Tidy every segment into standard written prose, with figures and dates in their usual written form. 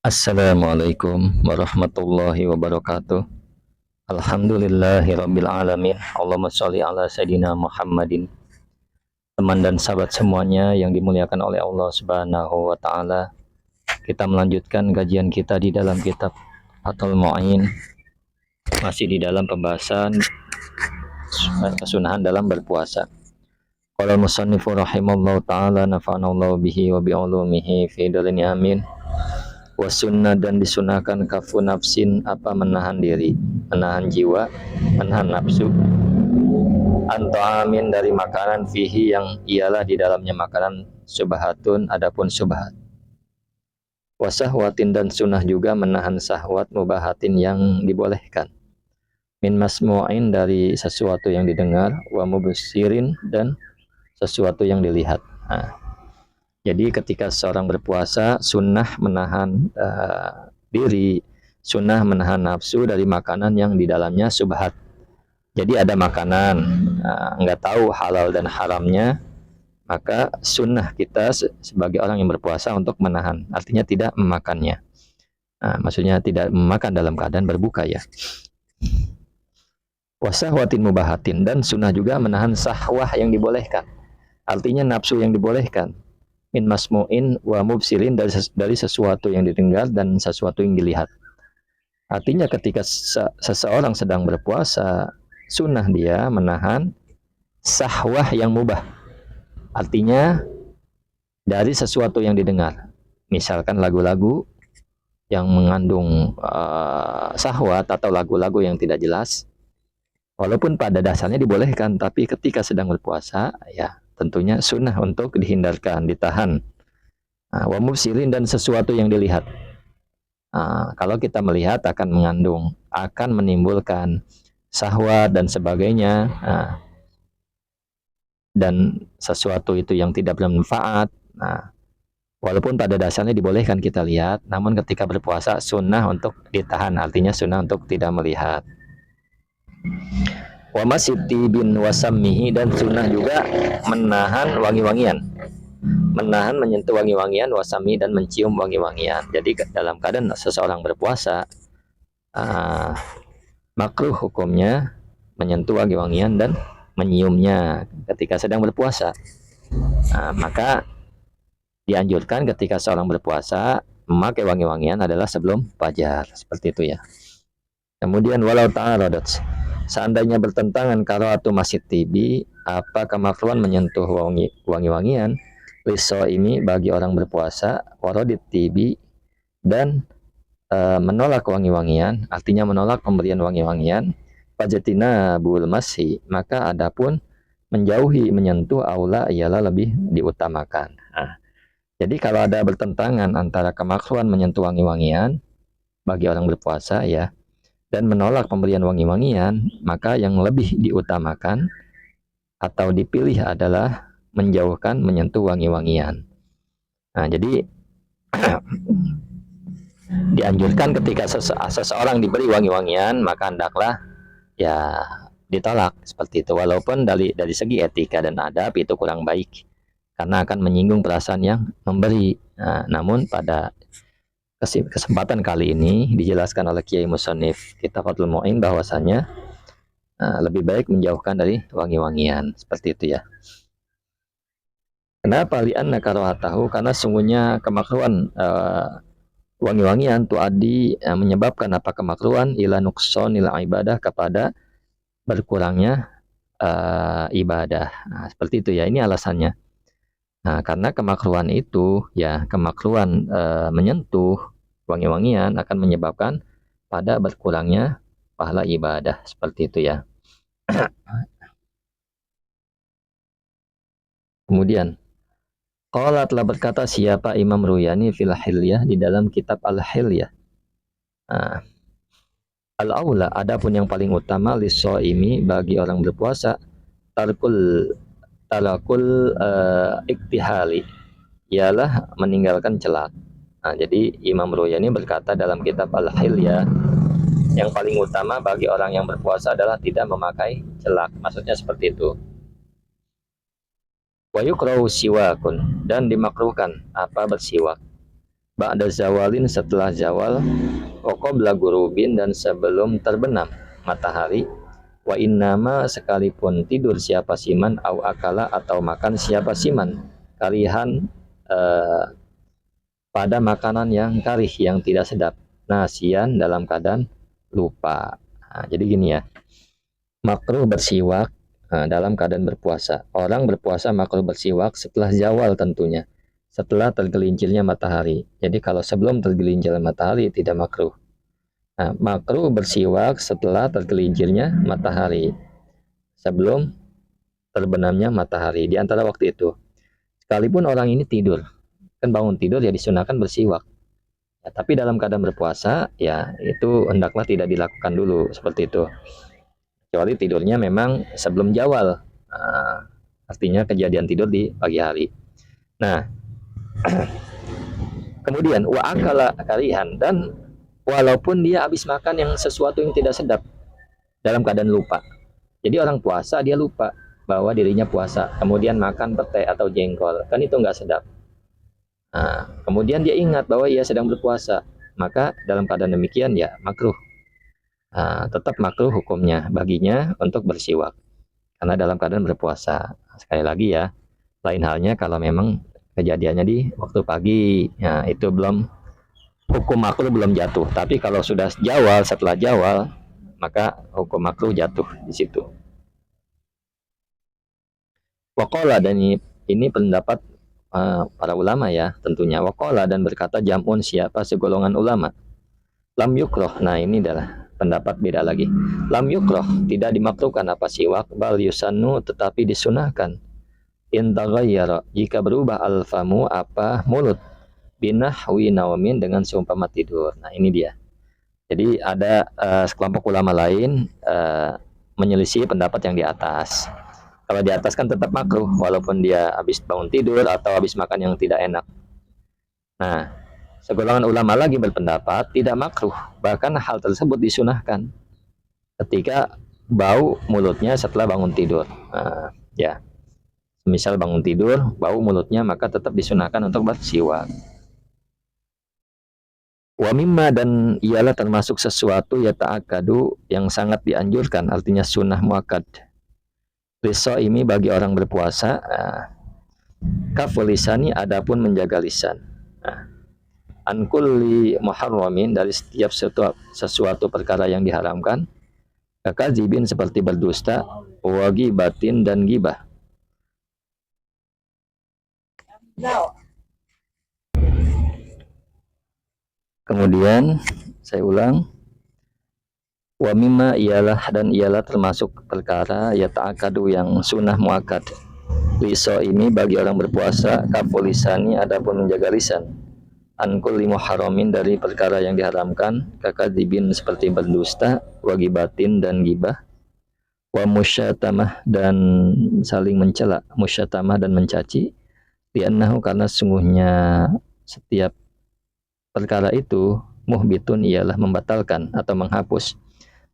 Assalamualaikum warahmatullahi wabarakatuh. Alhamdulillahirabbil alamin. Allahumma shalli ala sayidina Muhammadin. Teman dan sahabat semuanya yang dimuliakan oleh Allah Subhanahu wa taala. Kita melanjutkan kajian kita di dalam kitab Fathul Mu'in, masih di dalam pembahasan kesunahan dalam berpuasa. Qala musannifu rahimallahu taala nafa'anallahu bihi wa bi ulumihi fi darin amin. Wasunnah dan disunahkan kafu nafsin apa menahan diri, menahan jiwa, menahan nafsu, antoamin dari makanan fihi yang ialah di dalamnya makanan subhatun adapun subhat. Wasahwatin dan sunnah juga menahan sahwat mubahatin yang dibolehkan. Min masmu'in dari sesuatu yang didengar, wa mubsirin dan sesuatu yang dilihat. Nah, jadi ketika seorang berpuasa, sunnah menahan diri, sunnah menahan nafsu dari makanan yang di dalamnya subhat. Jadi ada makanan, nggak tahu halal dan haramnya, maka sunnah kita sebagai orang yang berpuasa untuk menahan, artinya tidak memakannya. Maksudnya tidak memakan dalam keadaan berbuka ya. Wasahwatin mubahatin, dan sunnah juga menahan sahwah yang dibolehkan, artinya nafsu yang dibolehkan. Min masmu'in wa mubsirin, dari sesuatu yang didengar dan sesuatu yang dilihat. Artinya ketika seseorang sedang berpuasa, sunnah dia menahan sahwah yang mubah. Artinya dari sesuatu yang didengar. Misalkan lagu-lagu yang mengandung sahwat atau lagu-lagu yang tidak jelas. Walaupun pada dasarnya dibolehkan, tapi ketika sedang berpuasa, ya tentunya sunnah untuk dihindarkan, ditahan. Wa mubsirin dan sesuatu yang dilihat. Kalau kita melihat akan mengandung, akan menimbulkan syahwat dan sebagainya, dan sesuatu itu yang tidak bermanfaat. Walaupun pada dasarnya dibolehkan kita lihat, namun ketika berpuasa sunnah untuk ditahan, artinya sunnah untuk tidak melihat. Wa masiti bin wasammihi, dan sunnah juga menahan wangi-wangian, menahan menyentuh wangi-wangian, wasami dan mencium wangi-wangian. Jadi dalam keadaan seseorang berpuasa, makruh hukumnya menyentuh wangi-wangian dan menyiumnya ketika sedang berpuasa. Maka dianjurkan ketika seorang berpuasa memakai wangi-wangian adalah sebelum fajar, seperti itu ya. Kemudian walau ta'aradat, seandainya bertentangan karatu masjid tibi, apa kemakruhan menyentuh wangi-wangian liso ini bagi orang berpuasa, warodit tibi, dan menolak wangi-wangian, artinya menolak pemberian wangi-wangian, pajatina bul masih, maka adapun menjauhi menyentuh aula ialah lebih diutamakan. Jadi kalau ada bertentangan antara kemakruhan menyentuh wangi-wangian bagi orang berpuasa ya, dan menolak pemberian wangi-wangian, maka yang lebih diutamakan atau dipilih adalah menjauhkan menyentuh wangi-wangian. Jadi dianjurkan ketika seseorang diberi wangi-wangian, maka hendaklah ya ditolak seperti itu. Walaupun dari segi etika dan adab itu kurang baik, karena akan menyinggung perasaan yang memberi. Namun pada kesempatan kali ini dijelaskan oleh Kiai Musannif kitab Fathul Mu'in bahwasanya lebih baik menjauhkan dari wangi-wangian, seperti itu ya. Kenapa? Li'anna karahatahu, karena sungguhnya kemakruhan wangi-wangian tuadi menyebabkan apa kemakruhan ila nuqsanil ibadah, kepada berkurangnya ibadah. Seperti itu ya, ini alasannya. Karena kemakruhan itu ya, kemakruhan menyentuh wangi-wangian akan menyebabkan pada berkurangnya pahala ibadah, seperti itu ya. Kemudian qala telah berkata siapa Imam Ruyani fil Hilyah, di dalam kitab Al-Hilyah. Al-aula, adapun yang paling utama lis-shaimi bagi orang berpuasa, talakul iktihali, ialah meninggalkan celak. Jadi Imam Ruyani berkata dalam kitab Al-Hilyah, yang paling utama bagi orang yang berpuasa adalah tidak memakai celak. Maksudnya seperti itu. Wa yukrahu siwakun, dan dimakruhkan apa bersiwak. ba'da zawalin setelah zawal, wa qabla gurubin dan sebelum terbenam matahari, wa innama sekalipun tidur siapa siman au akala atau makan siapa siman karihan eh, pada makanan yang karih yang tidak sedap, nasian dalam keadaan lupa. Nah, jadi gini ya, makruh bersiwak dalam keadaan berpuasa. Orang berpuasa makruh bersiwak setelah zawal tentunya, setelah tergelincirnya matahari. Jadi kalau sebelum tergelincir matahari tidak makruh. Nah, makruh bersiwak setelah tergelincirnya matahari, sebelum terbenamnya matahari di antara waktu itu. Sekalipun orang ini tidur, kan bangun tidur ya disunahkan bersiwak. Ya, tapi dalam keadaan berpuasa ya itu hendaklah tidak dilakukan dulu seperti itu. Kecuali tidurnya memang sebelum zawal. Nah, artinya kejadian tidur di pagi hari. Nah, kemudian wa akala karihan dan walaupun dia habis makan yang sesuatu yang tidak sedap dalam keadaan lupa. Jadi orang puasa dia lupa bahwa dirinya puasa, kemudian makan pete atau jengkol, kan itu nggak sedap. Nah, kemudian dia ingat bahwa ia sedang berpuasa, maka dalam keadaan demikian ya makruh. Nah, tetap makruh hukumnya baginya untuk bersiwak karena dalam keadaan berpuasa. Sekali lagi ya, lain halnya kalau memang kejadiannya di waktu pagi, ya itu belum, hukum makruh belum jatuh. Tapi kalau sudah jawal, setelah jawal, maka hukum makruh jatuh di situ. Wakola, dan ini pendapat para ulama ya tentunya. Wakola, dan berkata jamun siapa segolongan ulama. Lam yukroh, nah ini adalah pendapat beda lagi. Lam yukroh, tidak dimakruhkan apa siwak, bal yusanu, tetapi disunahkan. Intaghayyara, jika berubah alfamu apa mulut, binahwi nawamin, dengan seumpama tidur. Nah ini dia. Jadi ada sekelompok ulama lain menyelisih pendapat yang di atas. Kalau di atas kan tetap makruh walaupun dia habis bangun tidur atau habis makan yang tidak enak. Nah, segolongan ulama lagi berpendapat tidak makruh, bahkan hal tersebut disunahkan ketika bau mulutnya setelah bangun tidur. Nah, ya, misal bangun tidur, bau mulutnya, maka tetap disunahkan untuk bersiwak. Wa mimma, dan ialah termasuk sesuatu ya ta'akadu yang sangat dianjurkan, artinya sunnah muakkad. Liso ini bagi orang berpuasa, kafulisani, adapun menjaga lisan. An kulli muharramin, dari setiap sesuatu perkara yang diharamkan, kakadzibin seperti berdusta, wa gibatin dan gibah. Kemudian saya ulang, wa mimma ialah, dan ialah termasuk perkara ya ta'akadu yang sunnah muakkad. Liso ini bagi orang berpuasa, kafulisani adapun menjaga lisan, an kulli muharramin dari perkara yang diharamkan, kakadzibin seperti berdusta, wagibatin dan gibah, wa musyatamah dan saling mencela, musyatamah dan mencaci, li'annahu karena sungguhnya setiap perkara itu muhbitun ialah membatalkan atau menghapus,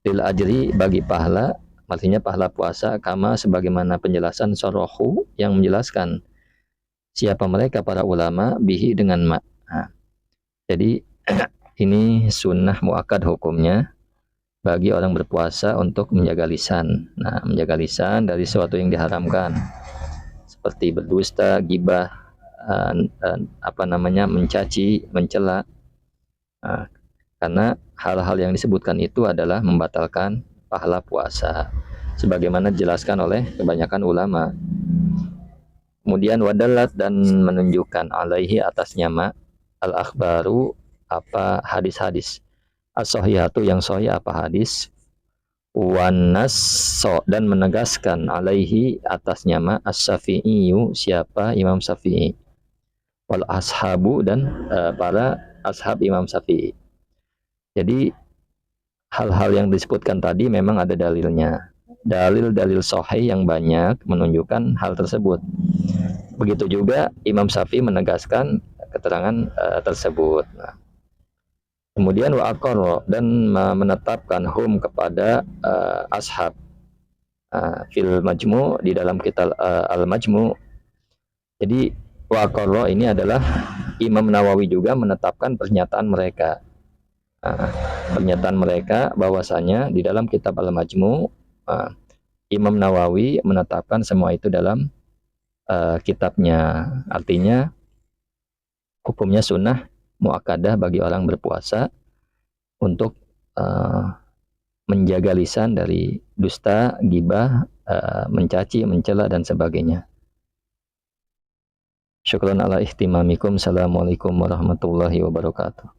lil ajri bagi pahala, artinya pahala puasa, kama sebagaimana penjelasan sorohu yang menjelaskan siapa mereka para ulama bihi dengan ma. Nah, jadi ini sunnah muakkad hukumnya bagi orang berpuasa untuk menjaga lisan. Nah, menjaga lisan dari sesuatu yang diharamkan seperti berdusta, gibah, mencaci, mencela. Nah, karena hal-hal yang disebutkan itu adalah membatalkan pahala puasa, sebagaimana dijelaskan oleh kebanyakan ulama. Kemudian wadalat, dan menunjukkan alaihi atasnya ma al-akhbaru apa hadis-hadis, as-sahihatu yang sahih apa hadis, wanas, dan menegaskan alaihi atasnya ma as-Syafi'iyu siapa Imam Syafi'i, wal ashabu dan para ashab Imam Syafi'i. Jadi hal-hal yang disebutkan tadi memang ada dalilnya. Dalil-dalil sahih yang banyak menunjukkan hal tersebut. Begitu juga Imam Syafi'i menegaskan keterangan tersebut. Nah, kemudian wa aqarra, dan menetapkan hum kepada ashab fil majmu, di dalam kitab al majmu. Jadi Wa aqarra ini adalah Imam Nawawi juga menetapkan pernyataan mereka. Nah, pernyataan mereka bahwasanya di dalam kitab Al-Majmu' Imam Nawawi menetapkan semua itu dalam kitabnya. Artinya hukumnya sunnah muakkadah bagi orang berpuasa untuk menjaga lisan dari dusta, gibah, mencaci, mencela dan sebagainya. Syukran ala ihtimamikum. Assalamualaikum warahmatullahi wabarakatuh.